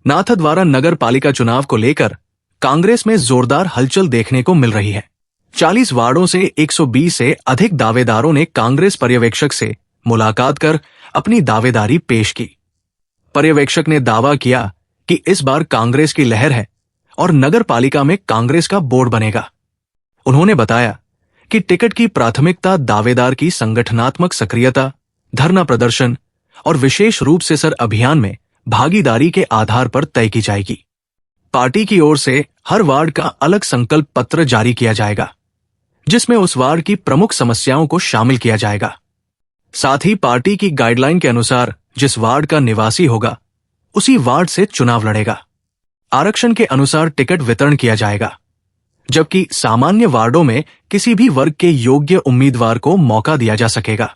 नाथद्वारा नगर पालिका चुनाव को लेकर कांग्रेस में जोरदार हलचल देखने को मिल रही है। 40 वार्डों से 120 से अधिक दावेदारों ने कांग्रेस पर्यवेक्षक से मुलाकात कर अपनी दावेदारी पेश की। पर्यवेक्षक ने दावा किया कि इस बार कांग्रेस की लहर है और नगर पालिका में कांग्रेस का बोर्ड बनेगा। उन्होंने बताया कि टिकट की प्राथमिकता दावेदार की संगठनात्मक सक्रियता, धरना प्रदर्शन और विशेष रूप से सर अभियान में भागीदारी के आधार पर तय की जाएगी। पार्टी की ओर से हर वार्ड का अलग संकल्प पत्र जारी किया जाएगा, जिसमें उस वार्ड की प्रमुख समस्याओं को शामिल किया जाएगा। साथ ही पार्टी की गाइडलाइन के अनुसार जिस वार्ड का निवासी होगा, उसी वार्ड से चुनाव लड़ेगा। आरक्षण के अनुसार टिकट वितरण किया जाएगा, जबकि सामान्य वार्डों में किसी भी वर्ग के योग्य उम्मीदवार को मौका दिया जा सकेगा।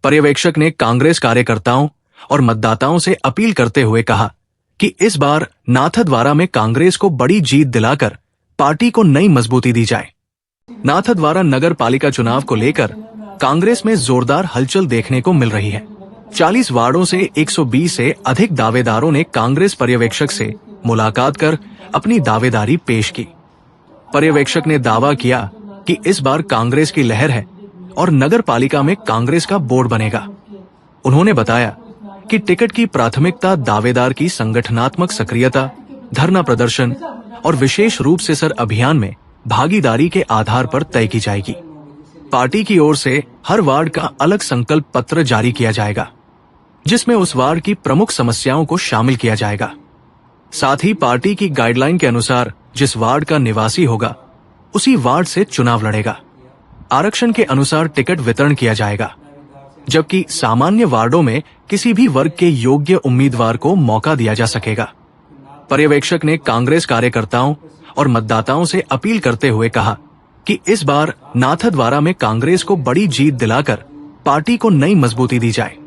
पर्यवेक्षक ने कांग्रेस कार्यकर्ताओं और मतदाताओं से अपील करते हुए कहा कि इस बार नाथद्वारा में कांग्रेस को बड़ी जीत दिलाकर पार्टी को नई मजबूती दी जाए। नाथद्वारा नगर पालिका चुनाव को लेकर कांग्रेस में जोरदार हलचल देखने को मिल रही है। 40 वार्डों से 120 से अधिक दावेदारों ने कांग्रेस पर्यवेक्षक से मुलाकात कर अपनी दावेदारी पेश की। पर्यवेक्षक ने दावा किया कि इस बार कांग्रेस की लहर है और नगर पालिका में कांग्रेस का बोर्ड बनेगा। उन्होंने बताया कि टिकट की प्राथमिकता दावेदार की संगठनात्मक सक्रियता, धरना प्रदर्शन और विशेष रूप से सर अभियान में भागीदारी के आधार पर तय की जाएगी। पार्टी की ओर से हर वार्ड का अलग संकल्प पत्र जारी किया जाएगा, जिसमें उस वार्ड की प्रमुख समस्याओं को शामिल किया जाएगा। साथ ही पार्टी की गाइडलाइन के अनुसार जिस वार्ड का निवासी होगा, उसी वार्ड से चुनाव लड़ेगा। आरक्षण के अनुसार टिकट वितरण किया जाएगा, जबकि सामान्य वार्डों में किसी भी वर्ग के योग्य उम्मीदवार को मौका दिया जा सकेगा। पर्यवेक्षक ने कांग्रेस कार्यकर्ताओं और मतदाताओं से अपील करते हुए कहा कि इस बार नाथद्वारा में कांग्रेस को बड़ी जीत दिलाकर पार्टी को नई मजबूती दी जाए।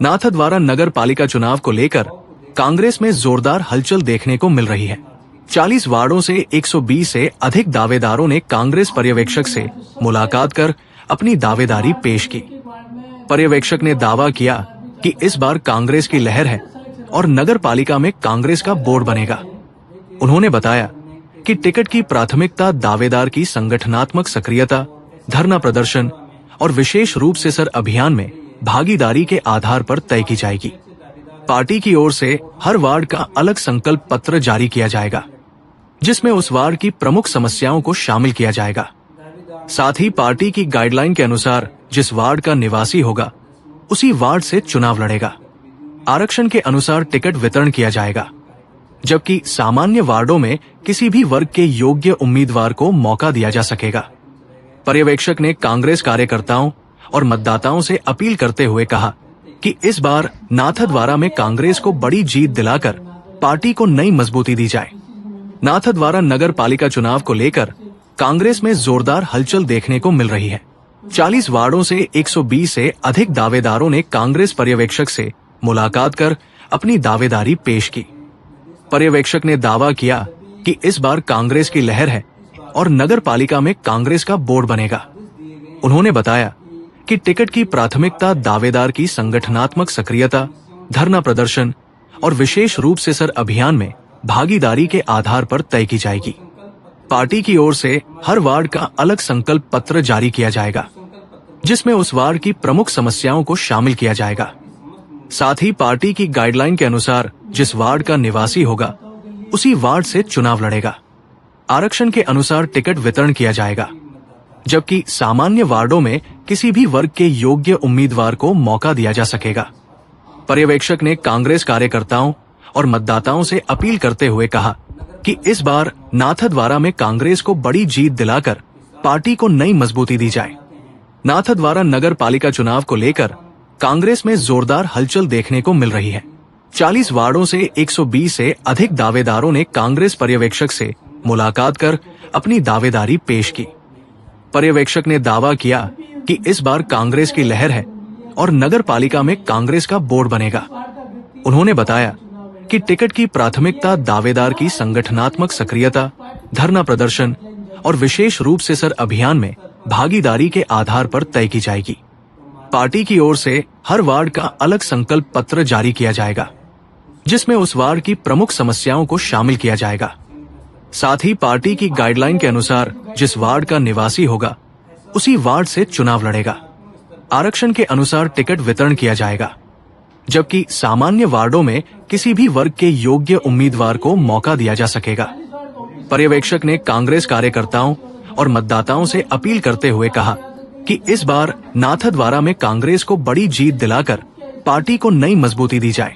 नाथद्वारा नगर पालिका चुनाव को लेकर कांग्रेस में जोरदार हलचल देखने को मिल रही है। 40 वार्डों से 120 से अधिक दावेदारों ने कांग्रेस पर्यवेक्षक से मुलाकात कर अपनी दावेदारी पेश की। पर्यवेक्षक ने दावा किया कि इस बार कांग्रेस की लहर है और नगर पालिका में कांग्रेस का बोर्ड बनेगा। उन्होंने बताया कि टिकट की प्राथमिकता दावेदार की संगठनात्मक सक्रियता, धरना प्रदर्शन और विशेष रूप से सर अभियान में भागीदारी के आधार पर तय की जाएगी। पार्टी की ओर से हर वार्ड का अलग संकल्प पत्र जारी किया जाएगा, जिसमें उस वार्ड की प्रमुख समस्याओं को शामिल किया जाएगा। साथ ही पार्टी की गाइडलाइन के अनुसार जिस वार्ड का निवासी होगा, उसी वार्ड से चुनाव लड़ेगा। आरक्षण के अनुसार टिकट वितरण किया जाएगा, जबकि सामान्य वार्डों में किसी भी वर्ग के योग्य उम्मीदवार को मौका दिया जा सकेगा। पर्यवेक्षक ने कांग्रेस कार्यकर्ताओं और मतदाताओं से अपील करते हुए कहा कि इस बार नाथद्वारा में कांग्रेस को बड़ी जीत दिलाकर पार्टी को नई मजबूती दी जाए। नाथद्वारा नगर पालिका चुनाव को लेकर कांग्रेस में जोरदार हलचल देखने को मिल रही है। 40 वार्डों से 120 से अधिक दावेदारों ने कांग्रेस पर्यवेक्षक से मुलाकात कर अपनी दावेदारी पेश की। पर्यवेक्षक ने दावा किया कि इस बार कांग्रेस की लहर है और नगर पालिका में कांग्रेस का बोर्ड बनेगा। उन्होंने बताया कि टिकट की प्राथमिकता दावेदार की संगठनात्मक सक्रियता, धरना प्रदर्शन और विशेष रूप से सर अभियान में भागीदारी के आधार पर तय की जाएगी। पार्टी की ओर से हर वार्ड का अलग संकल्प पत्र जारी किया जाएगा, जिसमें उस वार्ड की प्रमुख समस्याओं को शामिल किया जाएगा। साथ ही पार्टी की गाइडलाइन के अनुसार जिस वार्ड का निवासी होगा, उसी वार्ड से चुनाव लड़ेगा। आरक्षण के अनुसार टिकट वितरण किया जाएगा, जबकि सामान्य वार्डों में किसी भी वर्ग के योग्य उम्मीदवार को मौका दिया जा सकेगा। पर्यवेक्षक ने कांग्रेस कार्यकर्ताओं और मतदाताओं से अपील करते हुए कहा कि इस बार नाथद्वारा में कांग्रेस को बड़ी जीत दिलाकर पार्टी को नई मजबूती दी जाए। नाथद्वारा नगर पालिका चुनाव को लेकर कांग्रेस में जोरदार हलचल देखने को मिल रही है। 40 वार्डों से 120 से अधिक दावेदारों ने कांग्रेस पर्यवेक्षक से मुलाकात कर अपनी दावेदारी पेश की। पर्यवेक्षक ने दावा किया कि इस बार कांग्रेस की लहर है और नगर पालिका में कांग्रेस का बोर्ड बनेगा। उन्होंने बताया कि टिकट की प्राथमिकता दावेदार की संगठनात्मक सक्रियता, धरना प्रदर्शन और विशेष रूप से सर अभियान में भागीदारी के आधार पर तय की जाएगी। पार्टी की ओर से हर वार्ड का अलग संकल्प पत्र जारी किया जाएगा, जिसमें उस वार्ड की प्रमुख समस्याओं को शामिल किया जाएगा। साथ ही पार्टी की गाइडलाइन के अनुसार जिस वार्ड का निवासी होगा उसी वार्ड से चुनाव लड़ेगा। आरक्षण के अनुसार टिकट वितरण किया जाएगा, जबकि सामान्य वार्डों में किसी भी वर्ग के योग्य उम्मीदवार को मौका दिया जा सकेगा। पर्यवेक्षक ने कांग्रेस कार्यकर्ताओं और मतदाताओं से अपील करते हुए कहा कि इस बार नाथद्वारा में कांग्रेस को बड़ी जीत दिलाकर पार्टी को नई मजबूती दी जाए।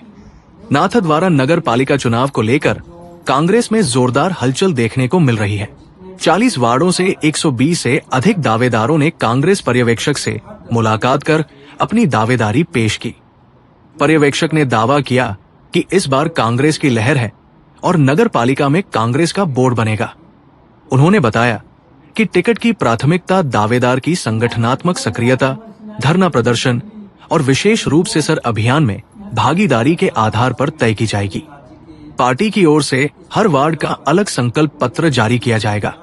नाथद्वारा नगर पालिका चुनाव को लेकर कांग्रेस में जोरदार हलचल देखने को मिल रही है। 40 वार्डों से 120 से अधिक दावेदारों ने कांग्रेस पर्यवेक्षक से मुलाकात कर अपनी दावेदारी पेश की। पर्यवेक्षक ने दावा किया कि इस बार कांग्रेस की लहर है और नगर पालिका में कांग्रेस का बोर्ड बनेगा। उन्होंने बताया कि टिकट की प्राथमिकता दावेदार की संगठनात्मक सक्रियता, धरना प्रदर्शन और विशेष रूप से सर अभियान में भागीदारी के आधार पर तय की जाएगी। पार्टी की ओर से हर वार्ड का अलग संकल्प पत्र जारी किया जाएगा,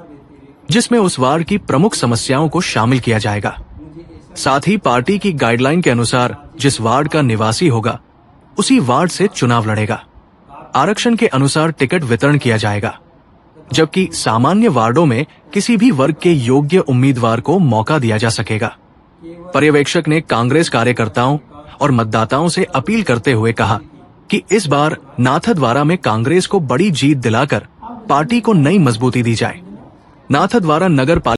जिसमें उस वार्ड की प्रमुख समस्याओं को शामिल किया जाएगा। साथ ही पार्टी की गाइडलाइन के अनुसार जिस वार्ड का निवासी होगा उसी वार्ड से चुनाव लड़ेगा। आरक्षण के अनुसार टिकट वितरण किया जाएगा, जबकि सामान्य वार्डों में किसी भी वर्ग के योग्य उम्मीदवार को मौका दिया जा सकेगा। पर्यवेक्षक ने कांग्रेस कार्यकर्ताओं और मतदाताओं से अपील करते हुए कहा कि इस बार नाथद्वारा में कांग्रेस को बड़ी जीत दिलाकर पार्टी को नई मजबूती दी जाए। नाथद्वारा नगर